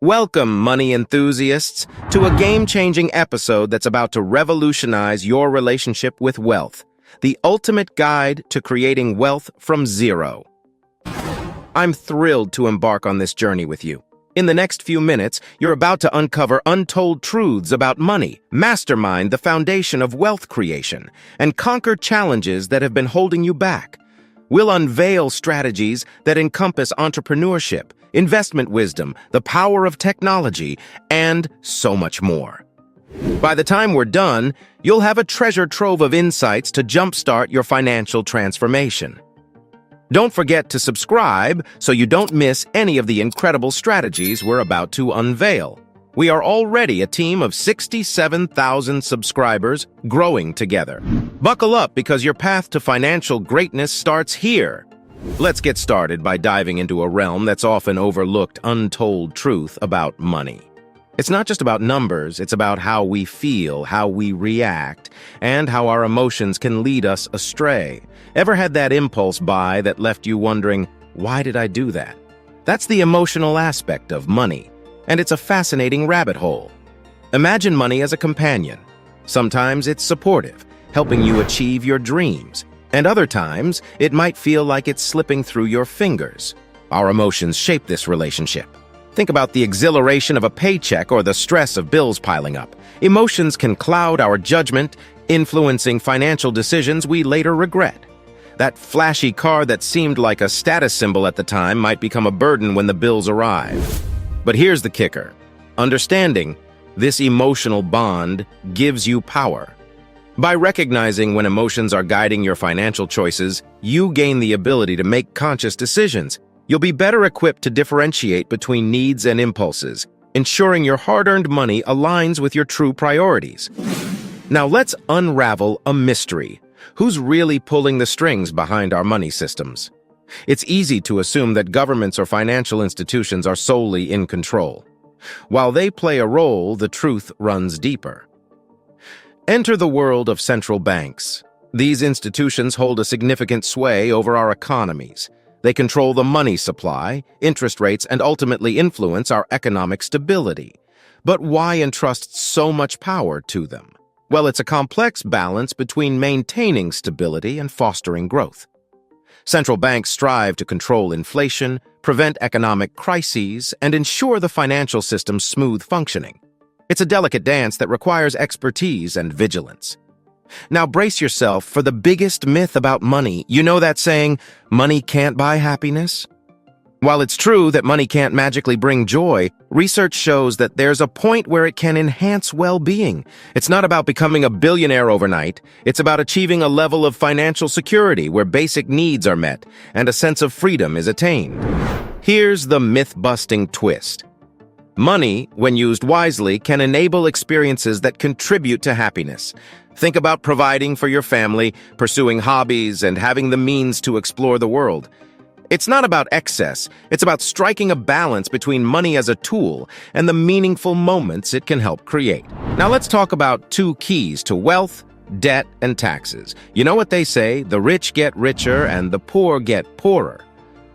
Welcome, money enthusiasts, to a game-changing episode that's about to revolutionize your relationship with wealth, the ultimate guide to creating wealth from zero. I'm thrilled to embark on this journey with you. In the next few minutes, you're about to uncover untold truths about money, mastermind the foundation of wealth creation, and conquer challenges that have been holding you back. We'll unveil strategies that encompass entrepreneurship, investment wisdom, the power of technology, and so much more. By the time we're done, you'll have a treasure trove of insights to jumpstart your financial transformation. Don't forget to subscribe so you don't miss any of the incredible strategies we're about to unveil. We are already a team of 67,000 subscribers growing together. Buckle up because your path to financial greatness starts here. Let's get started by diving into a realm that's often overlooked, untold truth about money. It's not just about numbers, it's about how we feel, how we react, and how our emotions can lead us astray. Ever had that impulse buy that left you wondering, why did I do that? That's the emotional aspect of money, and it's a fascinating rabbit hole. Imagine money as a companion. Sometimes it's supportive, helping you achieve your dreams. And other times, it might feel like it's slipping through your fingers. Our emotions shape this relationship. Think about the exhilaration of a paycheck or the stress of bills piling up. Emotions can cloud our judgment, influencing financial decisions we later regret. That flashy car that seemed like a status symbol at the time might become a burden when the bills arrive. But here's the kicker. Understanding this emotional bond gives you power. By recognizing when emotions are guiding your financial choices, you gain the ability to make conscious decisions. You'll be better equipped to differentiate between needs and impulses, ensuring your hard-earned money aligns with your true priorities. Now let's unravel a mystery. Who's really pulling the strings behind our money systems? It's easy to assume that governments or financial institutions are solely in control. While they play a role, the truth runs deeper. Enter the world of central banks. These institutions hold a significant sway over our economies. They control the money supply, interest rates, and ultimately influence our economic stability. But why entrust so much power to them? Well, it's a complex balance between maintaining stability and fostering growth. Central banks strive to control inflation, prevent economic crises, and ensure the financial system's smooth functioning. It's a delicate dance that requires expertise and vigilance. Now brace yourself for the biggest myth about money. You know that saying, money can't buy happiness? While it's true that money can't magically bring joy, research shows that there's a point where it can enhance well-being. It's not about becoming a billionaire overnight. It's about achieving a level of financial security where basic needs are met and a sense of freedom is attained. Here's the myth-busting twist. Money, when used wisely, can enable experiences that contribute to happiness. Think about providing for your family, pursuing hobbies, and having the means to explore the world. It's not about excess, it's about striking a balance between money as a tool and the meaningful moments it can help create. Now let's talk about two keys to wealth, debt, and taxes. You know what they say, the rich get richer and the poor get poorer.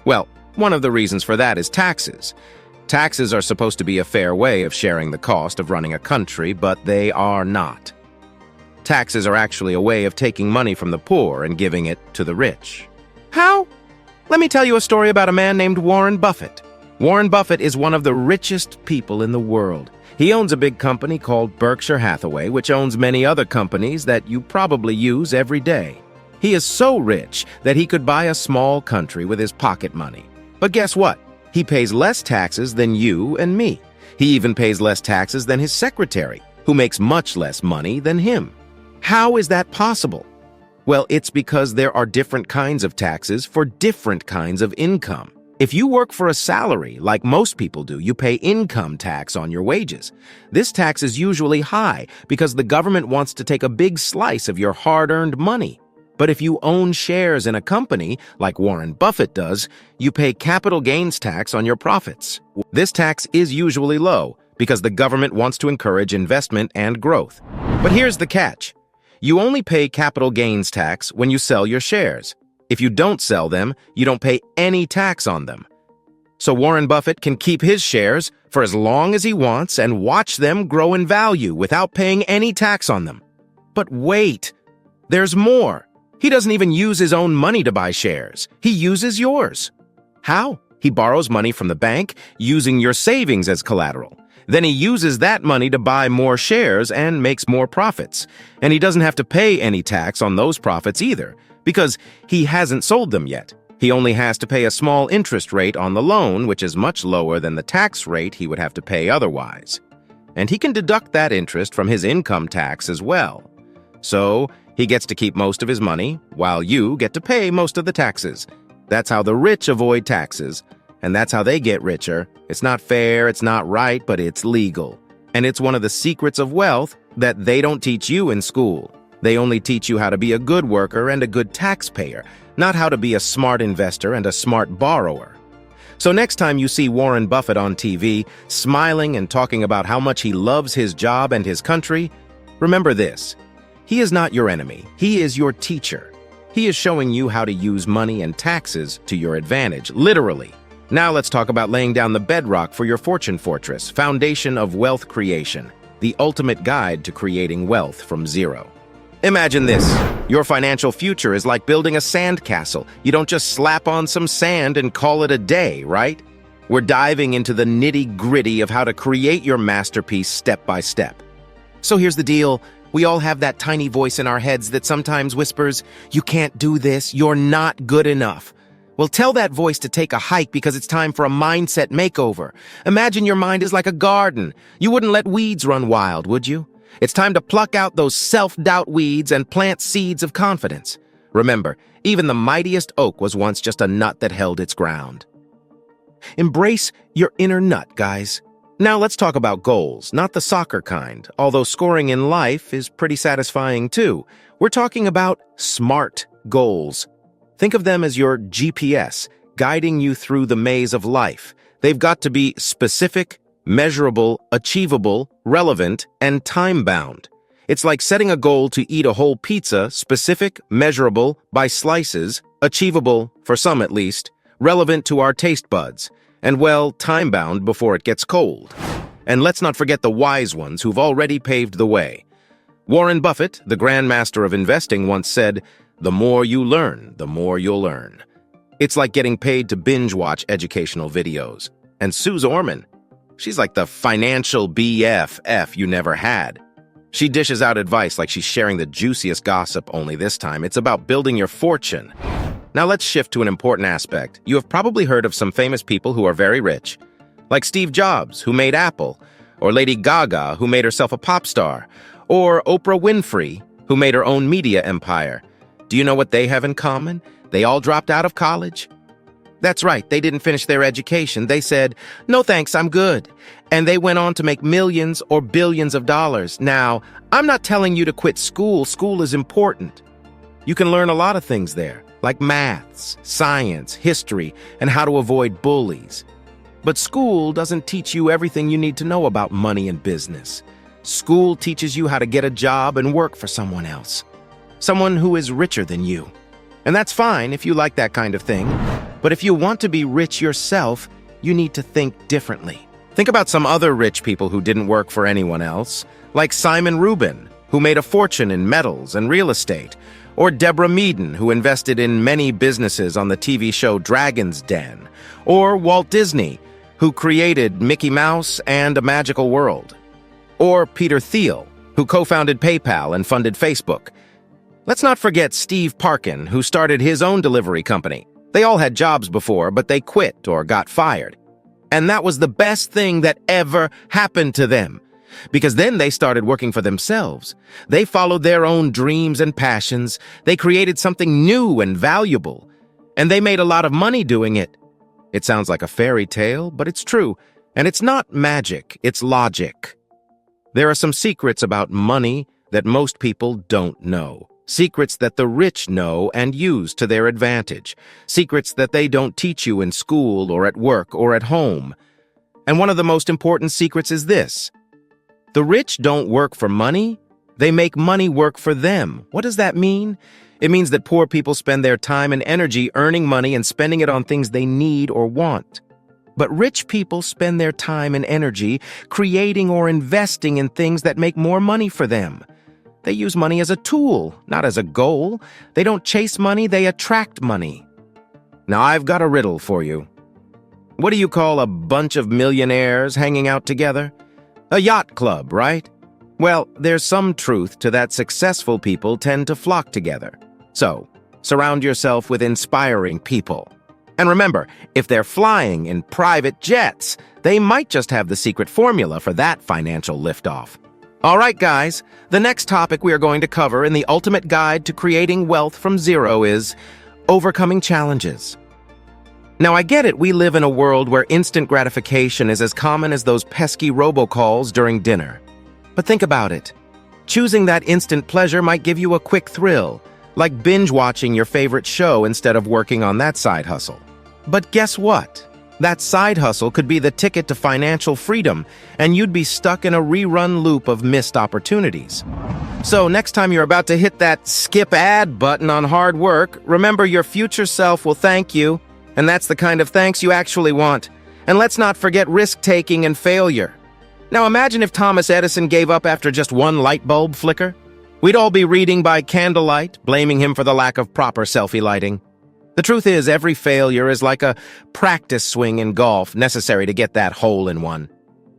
Well, one of the reasons for that is taxes. Taxes are supposed to be a fair way of sharing the cost of running a country, but they are not. Taxes are actually a way of taking money from the poor and giving it to the rich. How? Let me tell you a story about a man named Warren Buffett. Warren Buffett is one of the richest people in the world. He owns a big company called Berkshire Hathaway, which owns many other companies that you probably use every day. He is so rich that he could buy a small country with his pocket money. But guess what? He pays less taxes than you and me. He even pays less taxes than his secretary, who makes much less money than him. How is that possible? Well, it's because there are different kinds of taxes for different kinds of income. If you work for a salary, like most people do, you pay income tax on your wages. This tax is usually high because the government wants to take a big slice of your hard-earned money. But if you own shares in a company, like Warren Buffett does, you pay capital gains tax on your profits. This tax is usually low because the government wants to encourage investment and growth. But here's the catch. You only pay capital gains tax when you sell your shares. If you don't sell them, you don't pay any tax on them. so Warren Buffett can keep his shares for as long as he wants and watch them grow in value without paying any tax on them. But wait, there's more. He doesn't even use his own money to buy shares. He uses yours. How? He borrows money from the bank, using your savings as collateral. Then he uses that money to buy more shares and makes more profits. And he doesn't have to pay any tax on those profits either, because he hasn't sold them yet. He only has to pay a small interest rate on the loan, which is much lower than the tax rate he would have to pay otherwise. And he can deduct that interest from his income tax as well. So he gets to keep most of his money, while you get to pay most of the taxes. That's how the rich avoid taxes, and that's how they get richer. It's not fair, it's not right, but it's legal. And it's one of the secrets of wealth that they don't teach you in school. They only teach you how to be a good worker and a good taxpayer, not how to be a smart investor and a smart borrower. So next time you see Warren Buffett on TV, smiling and talking about how much he loves his job and his country, remember this: he is not your enemy, he is your teacher. He is showing you how to use money and taxes to your advantage, literally. Now let's talk about laying down the bedrock for your fortune fortress, foundation of wealth creation, the ultimate guide to creating wealth from zero. Imagine this: your financial future is like building a sand castle. You don't just slap on some sand and call it a day, right? We're diving into the nitty-gritty of how to create your masterpiece step by step. So here's the deal. We all have that tiny voice in our heads that sometimes whispers, "You can't do this, you're not good enough." Well, tell that voice to take a hike because it's time for a mindset makeover. Imagine your mind is like a garden. You wouldn't let weeds run wild, would you? It's time to pluck out those self-doubt weeds and plant seeds of confidence. Remember, even the mightiest oak was once just a nut that held its ground. Embrace your inner nut, guys. Now let's talk about goals, not the soccer kind, although scoring in life is pretty satisfying too. We're talking about SMART goals. Think of them as your GPS, guiding you through the maze of life. They've got to be specific, measurable, achievable, relevant, and time-bound. It's like setting a goal to eat a whole pizza, specific, measurable, by slices, achievable, for some at least, relevant to our taste buds, and, well, time-bound before it gets cold. And let's not forget the wise ones who've already paved the way. Warren Buffett, the grandmaster of investing, once said, "The more you learn, the more you'll earn." It's like getting paid to binge-watch educational videos. And Suze Orman, she's like the financial BFF you never had. She dishes out advice like she's sharing the juiciest gossip, only this time it's about building your fortune. Now let's shift to an important aspect. You have probably heard of some famous people who are very rich, like Steve Jobs, who made Apple, or Lady Gaga, who made herself a pop star, or Oprah Winfrey, who made her own media empire. Do you know what they have in common? They all dropped out of college. That's right, they didn't finish their education. They said, "No thanks, I'm good." And they went on to make millions or billions of dollars. Now, I'm not telling you to quit school. School is important. You can learn a lot of things there, like maths, science, history, and how to avoid bullies. But school doesn't teach you everything you need to know about money and business. School teaches you how to get a job and work for someone else, someone who is richer than you. And that's fine if you like that kind of thing. But if you want to be rich yourself, you need to think differently. Think about some other rich people who didn't work for anyone else, like Simon Rubin, who made a fortune in metals and real estate, or Deborah Meaden, who invested in many businesses on the TV show Dragon's Den, or Walt Disney, who created Mickey Mouse and A Magical World, or Peter Thiel, who co-founded PayPal and funded Facebook. Let's not forget Steve Parkin, who started his own delivery company. They all had jobs before, but they quit or got fired. And that was the best thing that ever happened to them, because then they started working for themselves. They followed their own dreams and passions. They created something new and valuable, and they made a lot of money doing it. It sounds like a fairy tale, but it's true. And it's not magic, it's logic. There are some secrets about money that most people don't know. Secrets that the rich know and use to their advantage. Secrets that they don't teach you in school or at work or at home. And one of the most important secrets is this: the rich don't work for money, they make money work for them. What does that mean? It means that poor people spend their time and energy earning money and spending it on things they need or want. But rich people spend their time and energy creating or investing in things that make more money for them. They use money as a tool, not as a goal. They don't chase money, they attract money. Now I've got a riddle for you. What do you call a bunch of millionaires hanging out together? A yacht club, right? Well, there's some truth to that. Successful people tend to flock together. So, surround yourself with inspiring people. And remember, if they're flying in private jets, they might just have the secret formula for that financial liftoff. All right, guys, the next topic we are going to cover in the ultimate guide to creating wealth from zero is overcoming challenges. Now, I get it, we live in a world where instant gratification is as common as those pesky robocalls during dinner. But think about it. Choosing that instant pleasure might give you a quick thrill, like binge-watching your favorite show instead of working on that side hustle. But guess what? That side hustle could be the ticket to financial freedom, and you'd be stuck in a rerun loop of missed opportunities. So next time you're about to hit that skip ad button on hard work, remember your future self will thank you, and that's the kind of thanks you actually want. And let's not forget risk-taking and failure. Now imagine if Thomas Edison gave up after just one light bulb flicker. We'd all be reading by candlelight, blaming him for the lack of proper selfie lighting. The truth is, every failure is like a practice swing in golf necessary to get that hole in one.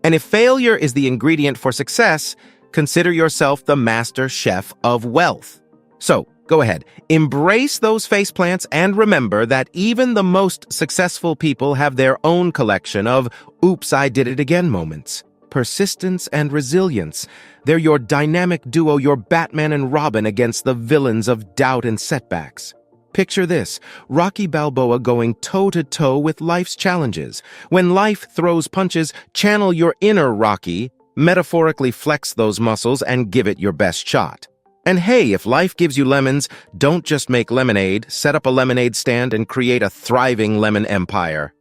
And if failure is the ingredient for success, consider yourself the master chef of wealth. So, go ahead, embrace those faceplants and remember that even the most successful people have their own collection of oops, I did it again moments. Persistence and resilience. They're your dynamic duo, your Batman and Robin against the villains of doubt and setbacks. Picture this, Rocky Balboa going toe-to-toe with life's challenges. When life throws punches, channel your inner Rocky, metaphorically flex those muscles and give it your best shot. And hey, if life gives you lemons, don't just make lemonade, set up a lemonade stand and create a thriving lemon empire.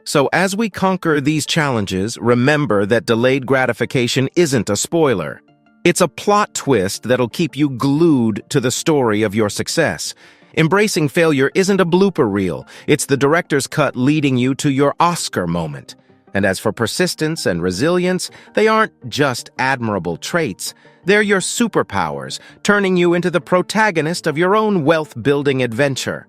So as we conquer these challenges, remember that delayed gratification isn't a spoiler. It's a plot twist that'll keep you glued to the story of your success. Embracing failure isn't a blooper reel. It's the director's cut leading you to your Oscar moment. And as for persistence and resilience, they aren't just admirable traits. They're your superpowers, turning you into the protagonist of your own wealth-building adventure.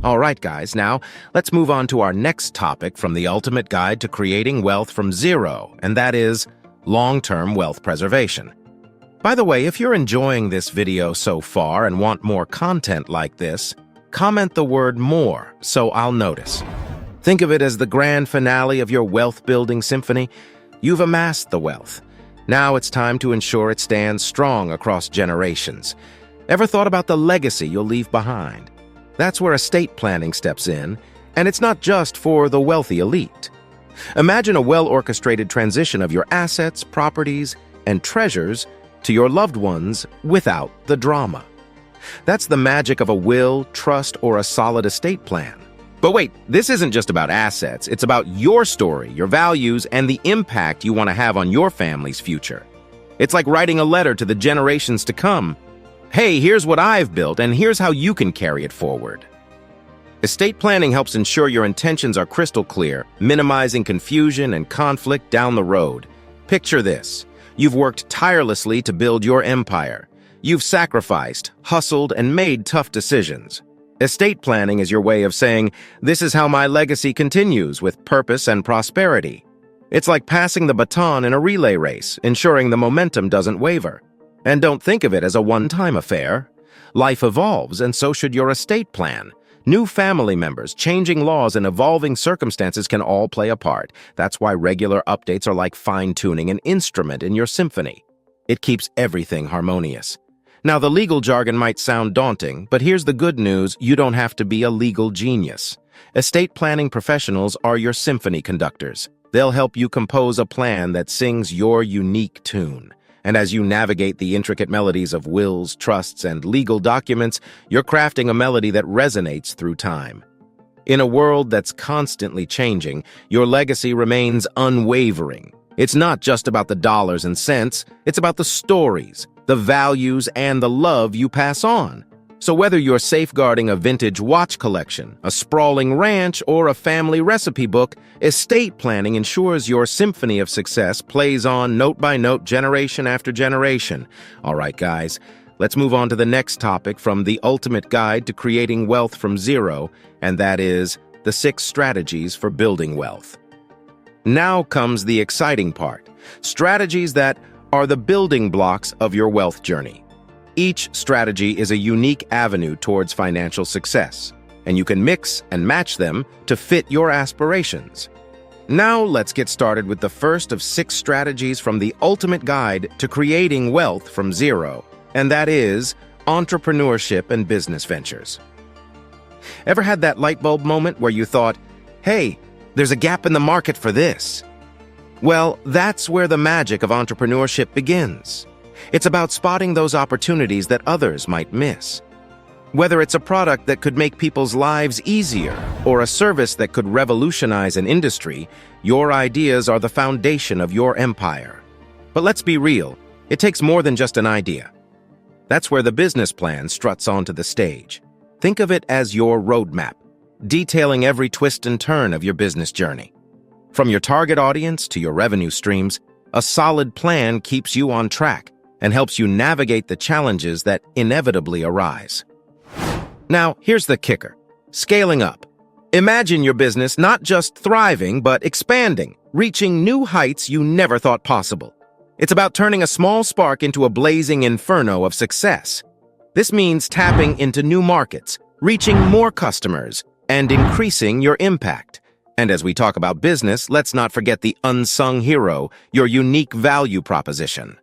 All right, guys, now let's move on to our next topic from the ultimate guide to creating wealth from zero, and that is long-term wealth preservation. By the way, if you're enjoying this video so far and want more content like this, comment the word more so I'll notice. Think of it as the grand finale of your wealth-building symphony. You've amassed the wealth. Now it's time to ensure it stands strong across generations. Ever thought about the legacy you'll leave behind? That's where estate planning steps in, and it's not just for the wealthy elite. Imagine a well-orchestrated transition of your assets, properties, and treasures to your loved ones without the drama. That's the magic of a will, trust, or a solid estate plan. But wait, this isn't just about assets. It's about your story, your values, and the impact you want to have on your family's future. It's like writing a letter to the generations to come. Hey, here's what I've built, and here's how you can carry it forward. Estate planning helps ensure your intentions are crystal clear, minimizing confusion and conflict down the road. Picture this. You've worked tirelessly to build your empire. You've sacrificed, hustled, and made tough decisions. Estate planning is your way of saying, this is how my legacy continues with purpose and prosperity. It's like passing the baton in a relay race, ensuring the momentum doesn't waver. And don't think of it as a one-time affair. Life evolves, and so should your estate plan. New family members, changing laws, and evolving circumstances can all play a part. That's why regular updates are like fine-tuning an instrument in your symphony. It keeps everything harmonious. Now, the legal jargon might sound daunting, but here's the good news: you don't have to be a legal genius. Estate planning professionals are your symphony conductors. They'll help you compose a plan that sings your unique tune. And as you navigate the intricate melodies of wills, trusts, and legal documents, you're crafting a melody that resonates through time. In a world that's constantly changing, your legacy remains unwavering. It's not just about the dollars and cents, it's about the stories, the values, and the love you pass on. So whether you're safeguarding a vintage watch collection, a sprawling ranch, or a family recipe book, estate planning ensures your symphony of success plays on note by note, generation after generation. All right, guys, let's move on to the next topic from the ultimate guide to creating wealth from zero, and that is the 6 strategies for building wealth. Now comes the exciting part, strategies that are the building blocks of your wealth journey. Each strategy is a unique avenue towards financial success, and you can mix and match them to fit your aspirations. Now let's get started with the first of 6 strategies from the ultimate guide to creating wealth from zero, and that is entrepreneurship and business ventures. Ever had that light bulb moment where you thought, hey, there's a gap in the market for this? Well, that's where the magic of entrepreneurship begins. It's about spotting those opportunities that others might miss. Whether it's a product that could make people's lives easier or a service that could revolutionize an industry, your ideas are the foundation of your empire. But let's be real, it takes more than just an idea. That's where the business plan struts onto the stage. Think of it as your roadmap, detailing every twist and turn of your business journey. From your target audience to your revenue streams, a solid plan keeps you on track and helps you navigate the challenges that inevitably arise. Now, here's the kicker: scaling up. Imagine your business not just thriving, but expanding, reaching new heights you never thought possible. It's about turning a small spark into a blazing inferno of success. This means tapping into new markets, reaching more customers, and increasing your impact. And as we talk about business, let's not forget the unsung hero, your unique value proposition.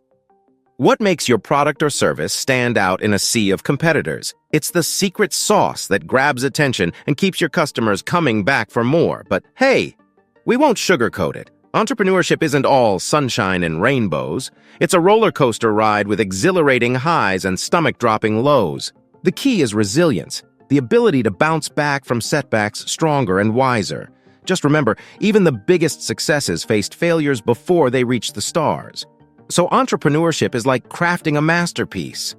What makes your product or service stand out in a sea of competitors? It's the secret sauce that grabs attention and keeps your customers coming back for more. But hey, we won't sugarcoat it. Entrepreneurship isn't all sunshine and rainbows. It's a roller coaster ride with exhilarating highs and stomach-dropping lows. The key is resilience, the ability to bounce back from setbacks stronger and wiser. Just remember, even the biggest successes faced failures before they reached the stars. So entrepreneurship is like crafting a masterpiece.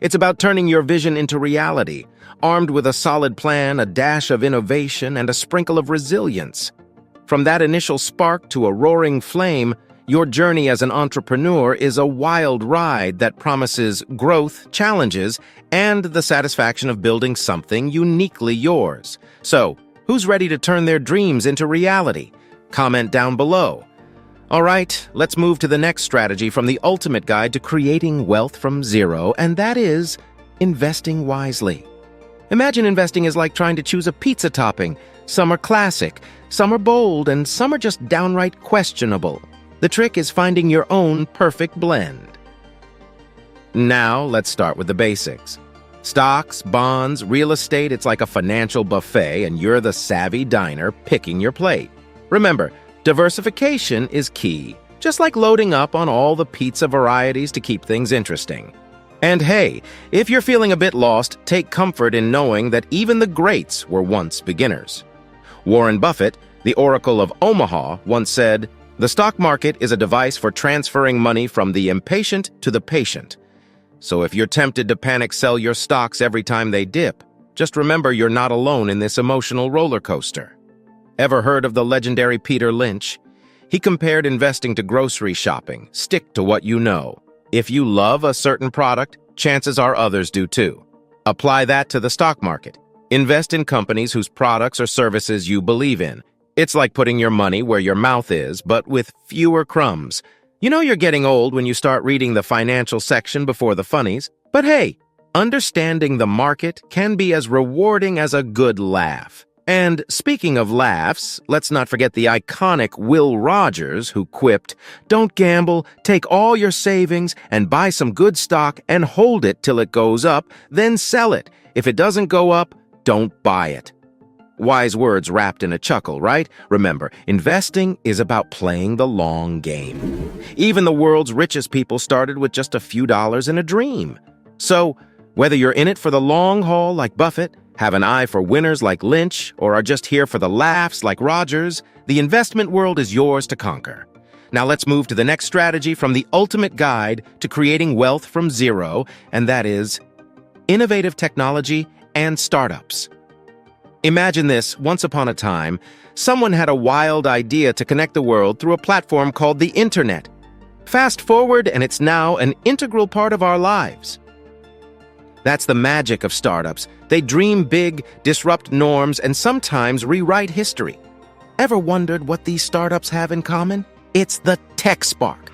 It's about turning your vision into reality, armed with a solid plan, a dash of innovation, and a sprinkle of resilience. From that initial spark to a roaring flame, your journey as an entrepreneur is a wild ride that promises growth, challenges, and the satisfaction of building something uniquely yours. So, who's ready to turn their dreams into reality? Comment down below. All right, let's move to the next strategy from the ultimate guide to creating wealth from zero, and that is investing wisely. Imagine investing is like trying to choose a pizza topping. Some are classic, some are bold, and some are just downright questionable. The trick is finding your own perfect blend. Now, let's start with the basics. Stocks, bonds, real estate, it's like a financial buffet, and you're the savvy diner picking your plate. Remember, diversification is key, just like loading up on all the pizza varieties to keep things interesting. And hey, if you're feeling a bit lost, take comfort in knowing that even the greats were once beginners. Warren Buffett, the Oracle of Omaha, once said, "The stock market is a device for transferring money from the impatient to the patient." So if you're tempted to panic sell your stocks every time they dip, just remember you're not alone in this emotional roller coaster. Ever heard of the legendary Peter Lynch? He compared investing to grocery shopping. Stick to what you know. If you love a certain product, chances are others do too. Apply that to the stock market. Invest in companies whose products or services you believe in. It's like putting your money where your mouth is, but with fewer crumbs. You know you're getting old when you start reading the financial section before the funnies. But hey, understanding the market can be as rewarding as a good laugh. And speaking of laughs, let's not forget the iconic Will Rogers, who quipped, "Don't gamble, take all your savings and buy some good stock and hold it till it goes up, then sell it. If it doesn't go up, don't buy it." Wise words wrapped in a chuckle, right? Remember, investing is about playing the long game. Even the world's richest people started with just a few dollars and a dream. So, whether you're in it for the long haul like Buffett, have an eye for winners like Lynch, or are just here for the laughs like Rogers, the investment world is yours to conquer. Now let's move to the next strategy from the ultimate guide to creating wealth from zero, and that is innovative technology, and startups. Imagine this: once upon a time, someone had a wild idea to connect the world through a platform called the Internet. Fast forward, and it's now an integral part of our lives. That's the magic of startups. They dream big, disrupt norms, and sometimes rewrite history. Ever wondered what these startups have in common? It's the tech spark.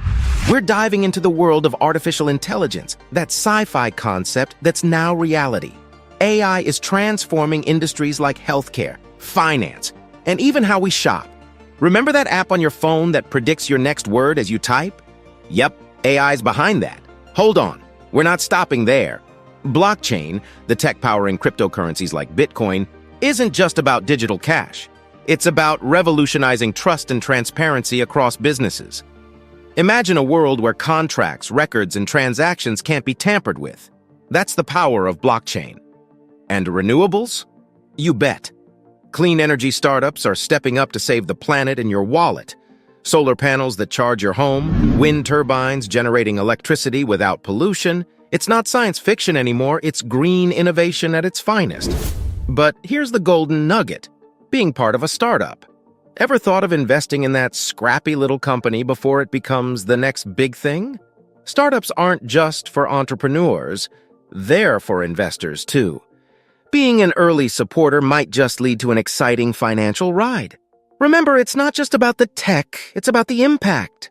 We're diving into the world of artificial intelligence, that sci-fi concept that's now reality. AI is transforming industries like healthcare, finance, and even how we shop. Remember that app on your phone that predicts your next word as you type? Yep, AI's behind that. Hold on, we're not stopping there. Blockchain, the tech powering cryptocurrencies like Bitcoin, isn't just about digital cash. It's about revolutionizing trust and transparency across businesses. Imagine a world where contracts, records, and transactions can't be tampered with. That's the power of blockchain. And renewables? You bet. Clean energy startups are stepping up to save the planet and your wallet. Solar panels that charge your home, wind turbines generating electricity without pollution. It's not science fiction anymore, it's green innovation at its finest. But here's the golden nugget: being part of a startup. Ever thought of investing in that scrappy little company before it becomes the next big thing? Startups aren't just for entrepreneurs, they're for investors too. Being an early supporter might just lead to an exciting financial ride. Remember, it's not just about the tech, it's about the impact.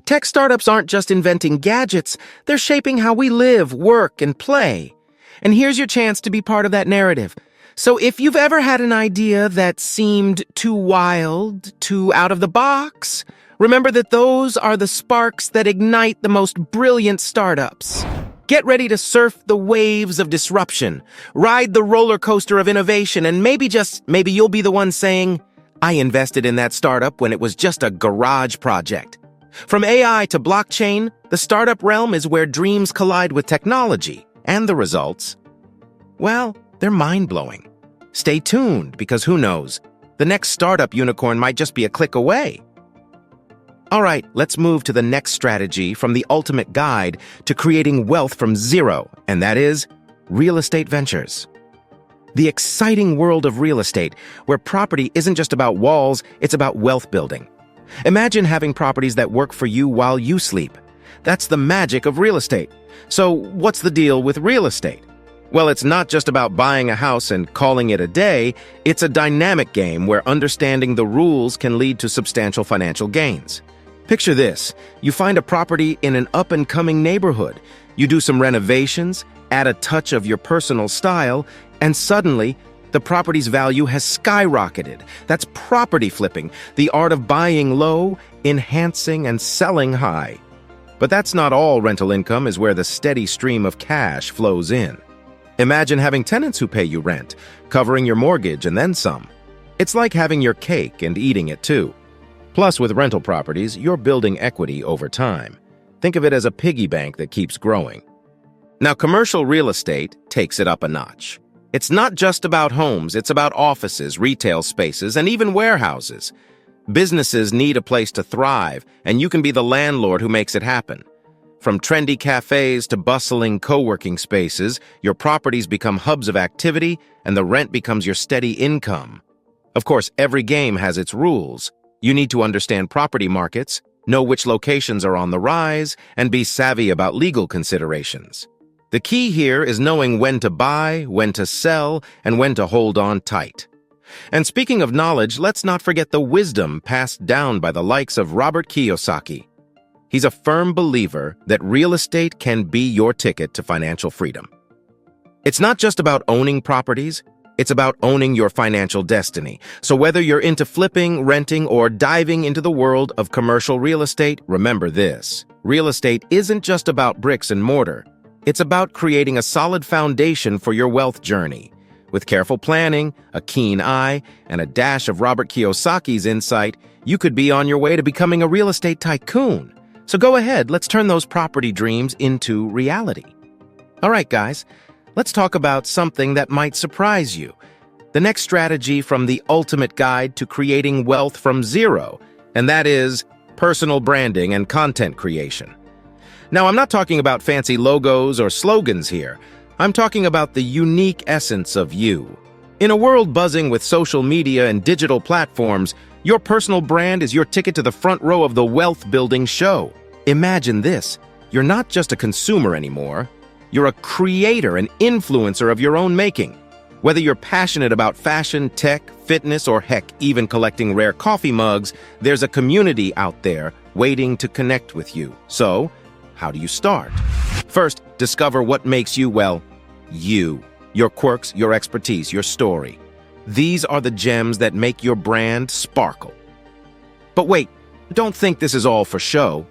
Tech startups aren't just inventing gadgets, they're shaping how we live, work, and play. And here's your chance to be part of that narrative. So if you've ever had an idea that seemed too wild, too out of the box, remember that those are the sparks that ignite the most brilliant startups. Get ready to surf the waves of disruption, ride the roller coaster of innovation, and maybe you'll be the one saying, I invested in that startup when it was just a garage project. From AI to blockchain, the startup realm is where dreams collide with technology, and the results, well, they're mind-blowing. Stay tuned, because who knows, the next startup unicorn might just be a click away. All right, let's move to the next strategy from the ultimate guide to creating wealth from zero, and that is real estate ventures. The exciting world of real estate, where property isn't just about walls, it's about wealth building. Imagine having properties that work for you while you sleep. That's the magic of real estate. So what's the deal with real estate? Well, it's not just about buying a house and calling it a day. It's a dynamic game where understanding the rules can lead to substantial financial gains. Picture this: you find a property in an up-and-coming neighborhood. You do some renovations, add a touch of your personal style, and suddenly, the property's value has skyrocketed. That's property flipping, the art of buying low, enhancing, and selling high. But that's not all. Rental income is where the steady stream of cash flows in. Imagine having tenants who pay you rent, covering your mortgage and then some. It's like having your cake and eating it too. Plus, with rental properties, you're building equity over time. Think of it as a piggy bank that keeps growing. Now, commercial real estate takes it up a notch. It's not just about homes, it's about offices, retail spaces, and even warehouses. Businesses need a place to thrive, and you can be the landlord who makes it happen. From trendy cafes to bustling co-working spaces, your properties become hubs of activity, and the rent becomes your steady income. Of course, every game has its rules. You need to understand property markets, know which locations are on the rise, and be savvy about legal considerations. The key here is knowing when to buy, when to sell, and when to hold on tight. And speaking of knowledge, let's not forget the wisdom passed down by the likes of Robert Kiyosaki. He's a firm believer that real estate can be your ticket to financial freedom. It's not just about owning properties, it's about owning your financial destiny. So whether you're into flipping, renting, or diving into the world of commercial real estate, remember this: real estate isn't just about bricks and mortar. It's about creating a solid foundation for your wealth journey. With careful planning, a keen eye, and a dash of Robert Kiyosaki's insight, you could be on your way to becoming a real estate tycoon. So go ahead, let's turn those property dreams into reality. All right, guys, let's talk about something that might surprise you. The next strategy from the ultimate guide to creating wealth from zero, and that is personal branding and content creation. Now, I'm not talking about fancy logos or slogans here. I'm talking about the unique essence of you. In a world buzzing with social media and digital platforms, your personal brand is your ticket to the front row of the wealth-building show. Imagine this. You're not just a consumer anymore. You're a creator and influencer of your own making. Whether you're passionate about fashion, tech, fitness, or heck, even collecting rare coffee mugs, there's a community out there waiting to connect with you. So, how do you start? First, discover what makes you, well, you. Your quirks, your expertise, your story. These are the gems that make your brand sparkle. But wait, don't think this is all for show.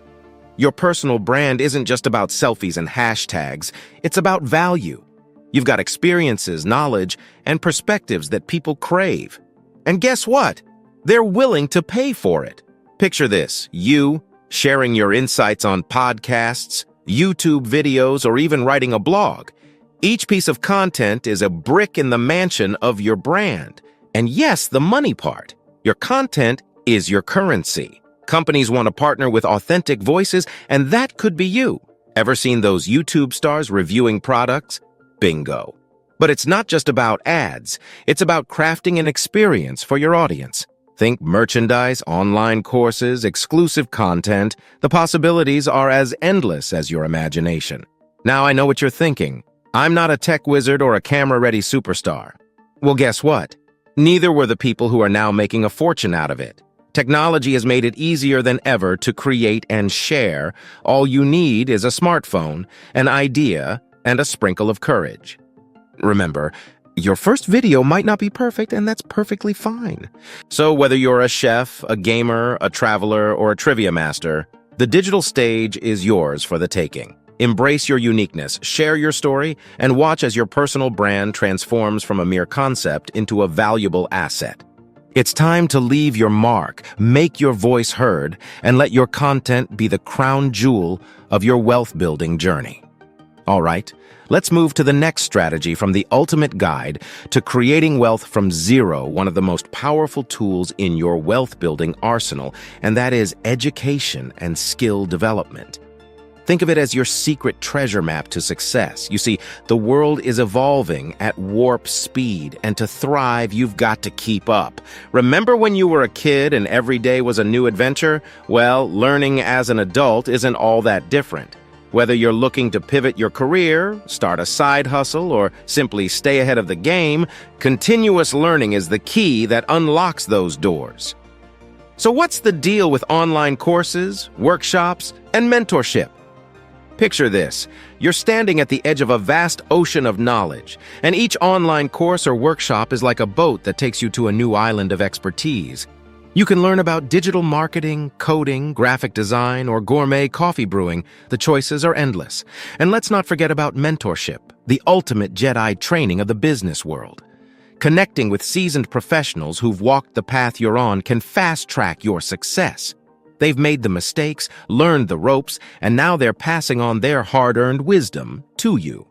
Your personal brand isn't just about selfies and hashtags. It's about value. You've got experiences, knowledge, and perspectives that people crave. And guess what? They're willing to pay for it. Picture this, you sharing your insights on podcasts, YouTube videos, or even writing a blog. Each piece of content is a brick in the mansion of your brand. And yes, the money part. Your content is your currency. Companies want to partner with authentic voices, and that could be you. Ever seen those YouTube stars reviewing products? Bingo. But it's not just about ads. It's about crafting an experience for your audience. Think merchandise, online courses, exclusive content. The possibilities are as endless as your imagination. Now I know what you're thinking. I'm not a tech wizard or a camera-ready superstar. Well, guess what? Neither were the people who are now making a fortune out of it. Technology has made it easier than ever to create and share. All you need is a smartphone, an idea, and a sprinkle of courage. Remember, your first video might not be perfect, and that's perfectly fine. So whether you're a chef, a gamer, a traveler, or a trivia master, the digital stage is yours for the taking. Embrace your uniqueness, share your story, and watch as your personal brand transforms from a mere concept into a valuable asset. It's time to leave your mark, make your voice heard, and let your content be the crown jewel of your wealth-building journey. All right, let's move to the next strategy from the ultimate guide to creating wealth from zero, one of the most powerful tools in your wealth-building arsenal, and that is education and skill development. Think of it as your secret treasure map to success. You see, the world is evolving at warp speed, and to thrive, you've got to keep up. Remember when you were a kid and every day was a new adventure? Well, learning as an adult isn't all that different. Whether you're looking to pivot your career, start a side hustle, or simply stay ahead of the game, continuous learning is the key that unlocks those doors. So what's the deal with online courses, workshops, and mentorship? Picture this. You're standing at the edge of a vast ocean of knowledge, and each online course or workshop is like a boat that takes you to a new island of expertise. You can learn about digital marketing, coding, graphic design, or gourmet coffee brewing. The choices are endless. And let's not forget about mentorship, the ultimate Jedi training of the business world. Connecting with seasoned professionals who've walked the path you're on can fast-track your success. They've made the mistakes, learned the ropes, and now they're passing on their hard-earned wisdom to you.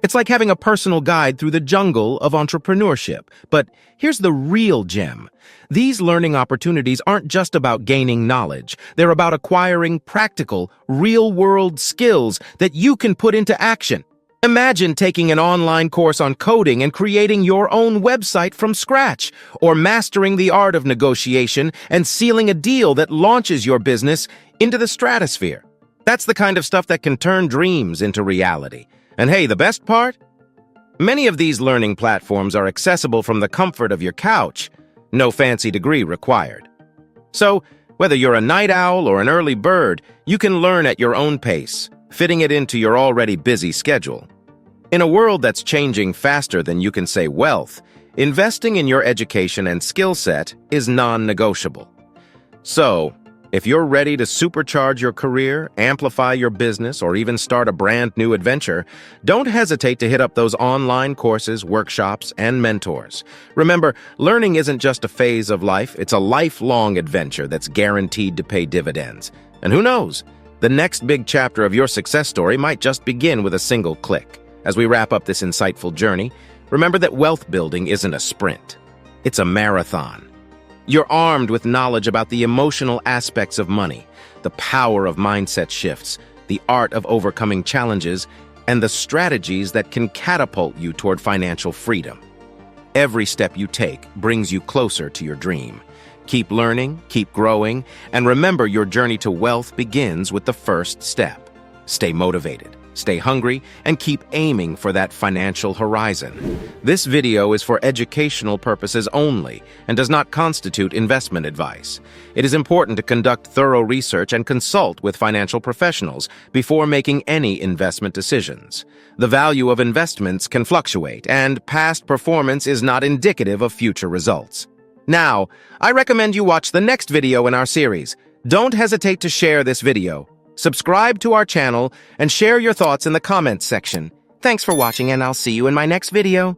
It's like having a personal guide through the jungle of entrepreneurship. But here's the real gem. These learning opportunities aren't just about gaining knowledge. They're about acquiring practical, real-world skills that you can put into action. Imagine taking an online course on coding and creating your own website from scratch, or mastering the art of negotiation and sealing a deal that launches your business into the stratosphere. That's the kind of stuff that can turn dreams into reality. And hey, the best part? Many of these learning platforms are accessible from the comfort of your couch. No fancy degree required. So, whether you're a night owl or an early bird, you can learn at your own pace, fitting it into your already busy schedule. In a world that's changing faster than you can say wealth, investing in your education and skill set is non-negotiable. So, if you're ready to supercharge your career, amplify your business, or even start a brand new adventure, don't hesitate to hit up those online courses, workshops, and mentors. Remember, learning isn't just a phase of life, it's a lifelong adventure that's guaranteed to pay dividends. And who knows? The next big chapter of your success story might just begin with a single click. As we wrap up this insightful journey, remember that wealth building isn't a sprint. It's a marathon. You're armed with knowledge about the emotional aspects of money, the power of mindset shifts, the art of overcoming challenges, and the strategies that can catapult you toward financial freedom. Every step you take brings you closer to your dream. Keep learning, keep growing, and remember your journey to wealth begins with the first step. Stay motivated, stay hungry, and keep aiming for that financial horizon. This video is for educational purposes only and does not constitute investment advice. It is important to conduct thorough research and consult with financial professionals before making any investment decisions. The value of investments can fluctuate, and past performance is not indicative of future results. Now, I recommend you watch the next video in our series. Don't hesitate to share this video. Subscribe to our channel and share your thoughts in the comments section. Thanks for watching, and I'll see you in my next video.